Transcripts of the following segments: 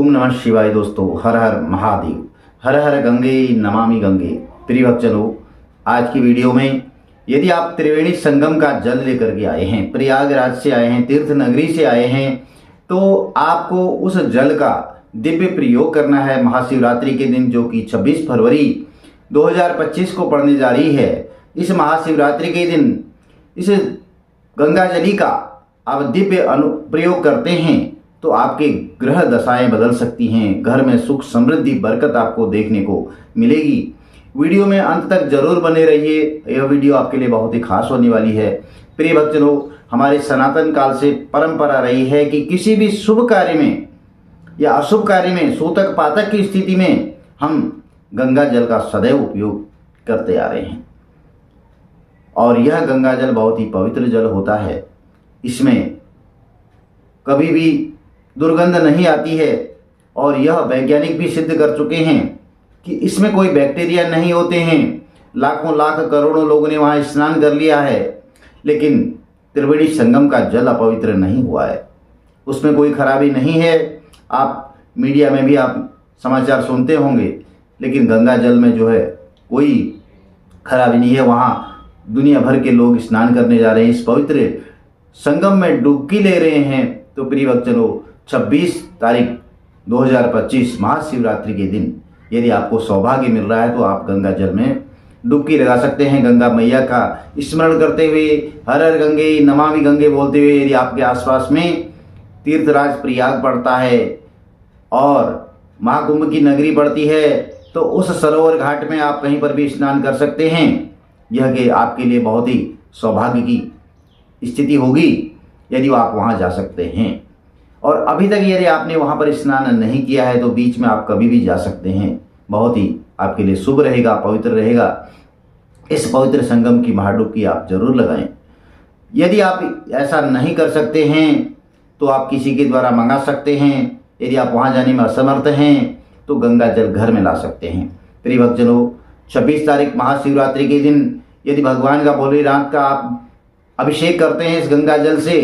ओम नमः शिवाय। दोस्तों, हर हर महादेव, हर हर गंगे नमामि गंगे। प्रिय भक्तजनों, आज की वीडियो में यदि आप त्रिवेणी संगम का जल लेकर के आए हैं, प्रयागराज से आए हैं, तीर्थ नगरी से आए हैं, तो आपको उस जल का दिव्य प्रयोग करना है महाशिवरात्रि के दिन, जो कि 26 फरवरी 2025 को पड़ने जा रही है। इस महाशिवरात्रि के दिन इस गंगा जली का आप दिव्य प्रयोग करते हैं तो आपके ग्रह दशाएं बदल सकती हैं, घर में सुख समृद्धि बरकत आपको देखने को मिलेगी। वीडियो में अंत तक जरूर बने रहिए, यह वीडियो आपके लिए बहुत ही खास होने वाली है। प्रिय भक्तजनों, हमारे सनातन काल से परंपरा रही है कि किसी भी शुभ कार्य में या अशुभ कार्य में सूतक पातक की स्थिति में हम गंगा जल का सदैव उपयोग करते आ रहे हैं। और यह गंगा जल बहुत ही पवित्र जल होता है। इसमें कभी भी दुर्गंध नहीं आती है और यह वैज्ञानिक भी सिद्ध कर चुके हैं कि इसमें कोई बैक्टीरिया नहीं होते हैं। लाखों लाख करोड़ों लोगों ने वहाँ स्नान कर लिया है, लेकिन त्रिवेणी संगम का जल अपवित्र नहीं हुआ है, उसमें कोई खराबी नहीं है। आप मीडिया में भी आप समाचार सुनते होंगे, लेकिन गंगा जल में जो है कोई खराबी नहीं है। वहाँ दुनिया भर के लोग स्नान करने जा रहे हैं, इस पवित्र संगम में डुबकी ले रहे हैं। तो प्रिय भक्तजनों, 26 तारीख 2025 महाशिवरात्रि के दिन यदि आपको सौभाग्य मिल रहा है तो आप गंगा जल में डुबकी लगा सकते हैं। गंगा मैया का स्मरण करते हुए, हर हर गंगे नमामि गंगे बोलते हुए। यदि आपके आसपास में तीर्थराज प्रयाग पड़ता है और महाकुंभ की नगरी पड़ती है, तो उस सरोवर घाट में आप कहीं पर भी स्नान कर सकते हैं। यह कि आपके लिए बहुत ही सौभाग्य की स्थिति होगी यदि आप वहाँ जा सकते हैं। और अभी तक यदि आपने वहाँ पर स्नान नहीं किया है तो बीच में आप कभी भी जा सकते हैं, बहुत ही आपके लिए शुभ रहेगा, पवित्र रहेगा। इस पवित्र संगम की महाडुबकी आप जरूर लगाएं। यदि आप ऐसा नहीं कर सकते हैं तो आप किसी के द्वारा मंगा सकते हैं। यदि आप वहाँ जाने में असमर्थ हैं तो गंगा जल घर में ला सकते हैं। प्रिय भक्तजनों, 26 तारीख महाशिवरात्रि के दिन यदि भगवान का भोलेनाथ का आप अभिषेक करते हैं इस गंगा जल से,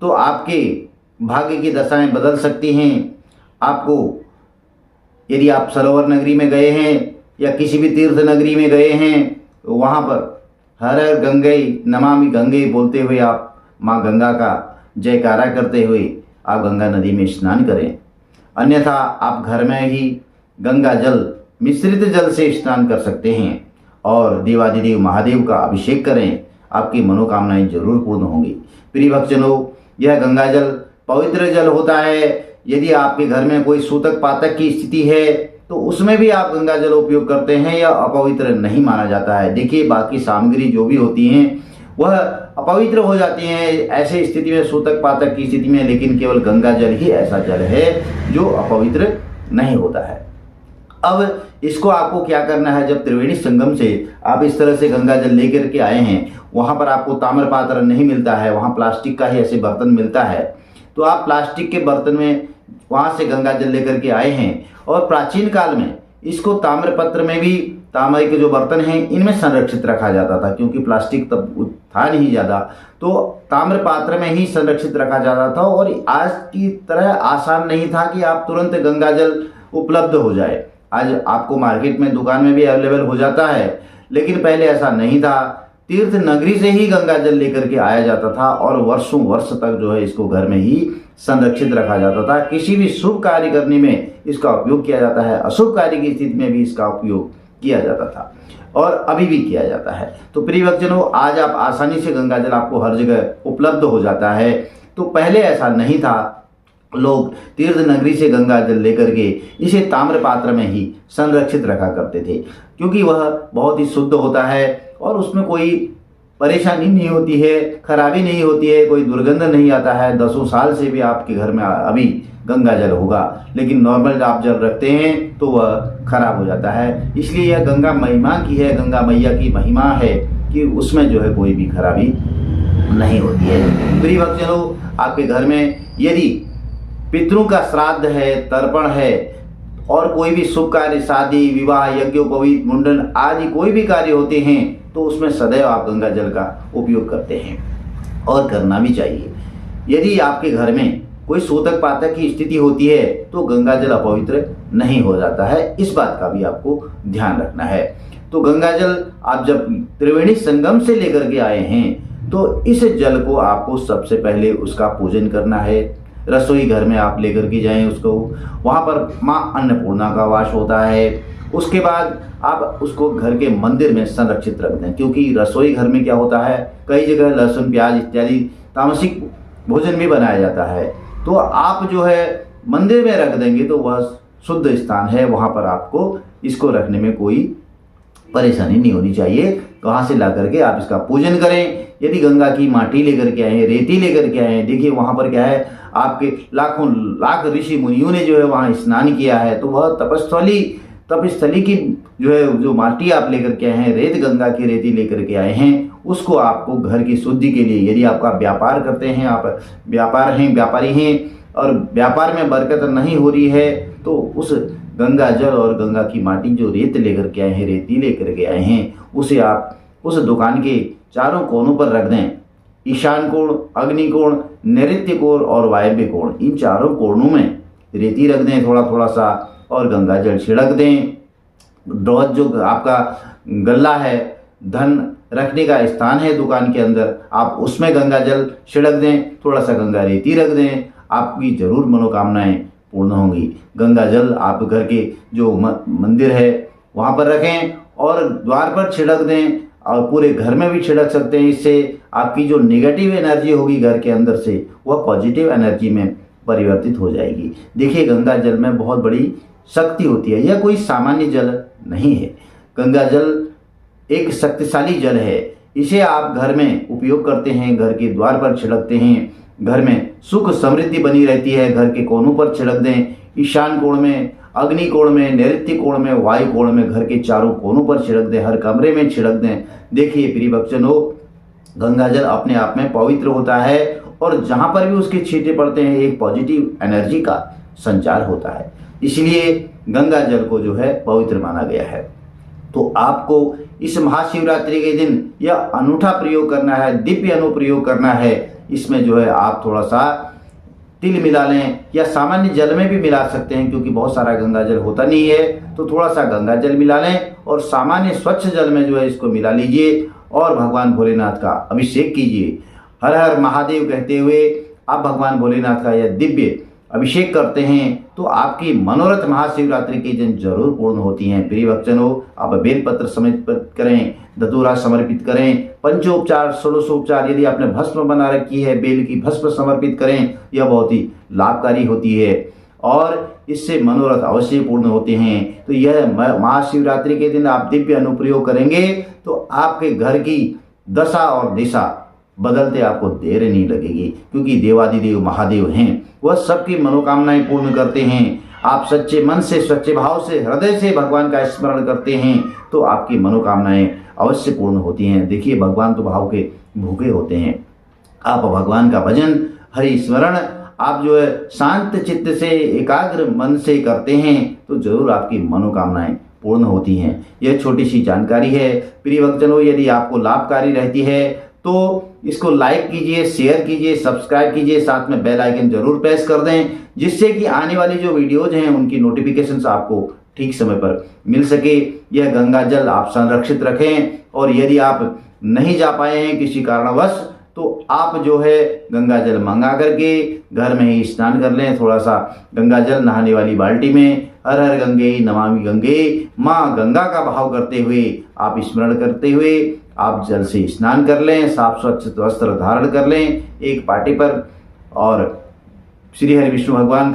तो आपके भाग्य की दशाएं बदल सकती हैं। आपको यदि आप सरोवर नगरी में गए हैं या किसी भी तीर्थ नगरी में गए हैं तो वहाँ पर हर हर गंगे नमामि गंगे बोलते हुए आप माँ गंगा का जयकारा करते हुए आप गंगा नदी में स्नान करें। अन्यथा आप घर में ही गंगा जल मिश्रित जल से स्नान कर सकते हैं और देवाधिदेव महादेव का अभिषेक करें। आपकी मनोकामनाएं जरूर पूर्ण होंगी। प्रिय भक्तजनों, यह गंगा जल पवित्र जल होता है। यदि आपके घर में कोई सूतक पातक की स्थिति है तो उसमें भी आप गंगा जल उपयोग करते हैं, या अपवित्र नहीं माना जाता है। देखिए, बाकी सामग्री जो भी होती हैं वह अपवित्र हो जाती हैं ऐसे स्थिति में, सूतक पातक की स्थिति में, लेकिन केवल गंगा जल ही ऐसा जल है जो अपवित्र नहीं होता है। अब इसको आपको क्या करना है, जब त्रिवेणी संगम से आप इस तरह से गंगा जल लेकर के आए हैं, वहाँ पर आपको ताम्र पात्र नहीं मिलता है, वहाँ प्लास्टिक का ही ऐसे बर्तन मिलता है, तो आप प्लास्टिक के बर्तन में वहाँ से गंगा जल लेकर के आए हैं। और प्राचीन काल में इसको ताम्र पत्र में भी, तांबे के जो बर्तन हैं इनमें संरक्षित रखा जाता था, क्योंकि प्लास्टिक तब था नहीं ज़्यादा, तो ताम्र पात्र में ही संरक्षित रखा जाता था। और आज की तरह आसान नहीं था कि आप तुरंत गंगा जल उपलब्ध हो जाए। आज आपको मार्केट में, दुकान में भी अवेलेबल हो जाता है, लेकिन पहले ऐसा नहीं था। तीर्थ नगरी से ही गंगा जल लेकर के आया जाता था और वर्षों वर्ष तक जो है इसको घर में ही संरक्षित रखा जाता था। किसी भी शुभ कार्य करने में इसका उपयोग किया जाता है, अशुभ कार्य की स्थिति में भी इसका उपयोग किया जाता था और अभी भी किया जाता है। तो प्रिय भक्तजनों, आज आप आसानी से गंगा जल आपको हर जगह उपलब्ध हो जाता है। तो पहले ऐसा नहीं था, लोग तीर्थ नगरी से गंगा जल लेकर के इसे ताम्र पात्र में ही संरक्षित रखा करते थे, क्योंकि वह बहुत ही शुद्ध होता है और उसमें कोई परेशानी नहीं होती है, खराबी नहीं होती है, कोई दुर्गंध नहीं आता है। 10 साल से भी आपके घर में अभी गंगा जल होगा, लेकिन नॉर्मल आप जल रखते हैं तो वह खराब हो जाता है। इसलिए यह गंगा महिमा की है, गंगा मैया की महिमा है कि उसमें जो है कोई भी खराबी नहीं होती है। प्रिय भक्तजनों, आपके घर में यदि पितरों का श्राद्ध है, तर्पण है और कोई भी शुभ कार्य, शादी, विवाह, यज्ञोपवीत, मुंडन आदि कोई भी कार्य होते हैं तो उसमें सदैव आप गंगा जल का उपयोग करते हैं और करना भी चाहिए। यदि आपके घर में कोई सूतक पातक की स्थिति होती है तो गंगा जल अपवित्र नहीं हो जाता है। इस बात का भी आपको ध्यान रखना है। तो गंगा जल आप जब त्रिवेणी संगम से लेकर के आए हैं तो इस जल को आपको सबसे पहले उसका पूजन करना है। रसोई घर में आप लेकर के जाएं उसको, वहाँ पर माँ अन्नपूर्णा का वास होता है। उसके बाद आप उसको घर के मंदिर में संरक्षित रख दें, क्योंकि रसोई घर में क्या होता है, कई जगह लहसुन प्याज इत्यादि तामसिक भोजन भी बनाया जाता है। तो आप जो है मंदिर में रख देंगे तो वह शुद्ध स्थान है, वहाँ पर आपको इसको रखने में कोई परेशानी नहीं होनी चाहिए। वहाँ से ला करके आप इसका पूजन करें। यदि गंगा की माटी लेकर के आए हैं, रेती लेकर के आए हैं, देखिए वहाँ पर क्या है, आपके लाखों लाख ऋषि मुनियों ने जो है वहाँ स्नान किया है, तो वह तपस्थली की जो है जो माटी आप लेकर के आए हैं, रेत गंगा की रेती लेकर के आए हैं, उसको आपको घर की शुद्धि के लिए, यदि आपका व्यापार करते हैं, आप व्यापारी हैं और व्यापार में बरकत नहीं हो रही है, तो उस गंगा जल और गंगा की माटी जो रेत लेकर के आए हैं, रेती लेकर के आए हैं, उसे आप उस दुकान के चारों कोनों पर रख दें। ईशान कोण, अग्नि कोण, नैऋत्य कोण और वायव्य कोण, इन चारों कोणों में रेती रख दें थोड़ा थोड़ा सा, और गंगा जल छिड़क दें। रोज जो आपका गल्ला है, धन रखने का स्थान है दुकान के अंदर, आप उसमें गंगा जल छिड़क दें, थोड़ा सा गंगा रेती रख दें, आपकी जरूर मनोकामनाएं पूर्ण होंगी। गंगा जल आप घर के जो मंदिर है वहाँ पर रखें और द्वार पर छिड़क दें, और पूरे घर में भी छिड़क सकते हैं। इससे आपकी जो नेगेटिव एनर्जी होगी घर के अंदर से, वह पॉजिटिव एनर्जी में परिवर्तित हो जाएगी। देखिए गंगा जल में बहुत बड़ी शक्ति होती है, यह कोई सामान्य जल नहीं है। गंगा जल एक शक्तिशाली जल है। इसे आप घर में उपयोग करते हैं, घर के द्वार पर छिड़कते हैं, घर में सुख समृद्धि बनी रहती है। घर के कोनों पर छिड़क दें, ईशान कोण में, अग्नि कोण में, नैऋत्य कोण में, वायु कोण में, घर के चारों कोनों पर छिड़क दें, हर कमरे में छिड़क दें। देखिए प्रिय भक्तजनों, गंगा जल अपने आप में पवित्र होता है और जहाँ पर भी उसके छींटे पड़ते हैं एक पॉजिटिव एनर्जी का संचार होता है। इसलिए गंगा जल को जो है पवित्र माना गया है। तो आपको इस महाशिवरात्रि के दिन यह अनूठा प्रयोग करना है, दिव्य अनुप्रयोग करना है। इसमें जो है आप थोड़ा सा तिल मिला लें या सामान्य जल में भी मिला सकते हैं, क्योंकि बहुत सारा गंगा जल होता नहीं है, तो थोड़ा सा गंगा जल मिला लें और सामान्य स्वच्छ जल में जो है इसको मिला लीजिए और भगवान भोलेनाथ का अभिषेक कीजिए। हर हर महादेव कहते हुए आप भगवान भोलेनाथ का यह दिव्य अभिषेक करते हैं तो आपकी मनोरथ महाशिवरात्रि के दिन जरूर पूर्ण होती हैं। प्रिय भक्तजनों, आप बेलपत्र समर्पित करें, धतूरा समर्पित करें, पंचोपचार, षोडशोपचार, यदि आपने भस्म बना रखी है बेल की, भस्म समर्पित करें। यह बहुत ही लाभकारी होती है और इससे मनोरथ अवश्य पूर्ण होते हैं। तो यह महाशिवरात्रि के दिन आप दिव्य अनुप्रयोग करेंगे तो आपके घर की दशा और दिशा बदलते आपको देर नहीं लगेगी, क्योंकि देवादिदेव महादेव हैं, वह सबकी मनोकामनाएं पूर्ण करते हैं। आप सच्चे मन से, सच्चे भाव से, हृदय से भगवान का स्मरण करते हैं तो आपकी मनोकामनाएं अवश्य पूर्ण होती हैं। देखिए भगवान तो भाव के भूखे होते हैं। आप भगवान का भजन, हरि स्मरण आप जो है शांत चित्त से, एकाग्र मन से करते हैं तो जरूर आपकी मनोकामनाएं पूर्ण होती हैं। यह छोटी सी जानकारी है। प्रिय भक्तजनों, यदि आपको लाभकारी रहती है तो इसको लाइक कीजिए, शेयर कीजिए, सब्सक्राइब कीजिए, साथ में बेल आइकन जरूर प्रेस कर दें, जिससे कि आने वाली जो वीडियोज हैं उनकी नोटिफिकेशंस आपको ठीक समय पर मिल सके। यह गंगा जल आप संरक्षित रखें और यदि आप नहीं जा पाए हैं किसी कारणवश तो आप जो है गंगा जल मंगा करके घर में ही स्नान कर लें। थोड़ा सा गंगा जल नहाने वाली बाल्टी में हर हर गंगे नमामि गंगे, माँ गंगा का भाव करते हुए, आप स्मरण करते हुए आप जल से स्नान कर लें, साफ स्वच्छ वस्त्र धारण कर लें एक पार्टी पर, और श्री हरि विष्णु भगवान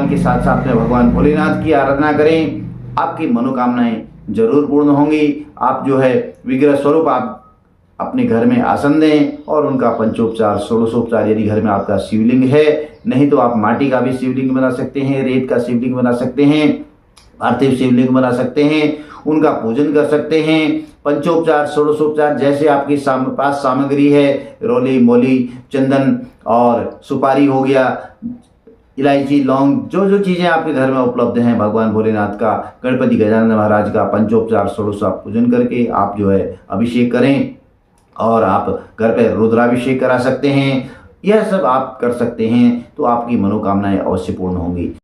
के साथ साथ में भगवान भोलेनाथ की आराधना करें। आपकी मनोकामनाएं जरूर पूर्ण होंगी। आप जो है विग्रह स्वरूप आप अपने घर में आसन दें और उनका पंचोपचार, षोडशोपचार, यदि घर में आपका शिवलिंग है, नहीं तो आप माटी का भी शिवलिंग बना सकते हैं, रेत का शिवलिंग बना सकते हैं, पार्थिव शिवलिंग बना सकते हैं, उनका पूजन कर सकते हैं। पंचोपचार, षोडशोपचार जैसे आपके पास सामग्री है, रोली, मोली, चंदन और सुपारी हो गया, इलायची, लौंग, जो जो चीज़ें आपके घर में उपलब्ध हैं, भगवान भोलेनाथ का, गणपति गजानन महाराज का पंचोपचार षोडश पूजन करके आप जो है अभिषेक करें। और आप घर पे रुद्राभिषेक करा सकते हैं। यह सब आप कर सकते हैं तो आपकी मनोकामनाएं अवश्य पूर्ण होंगी।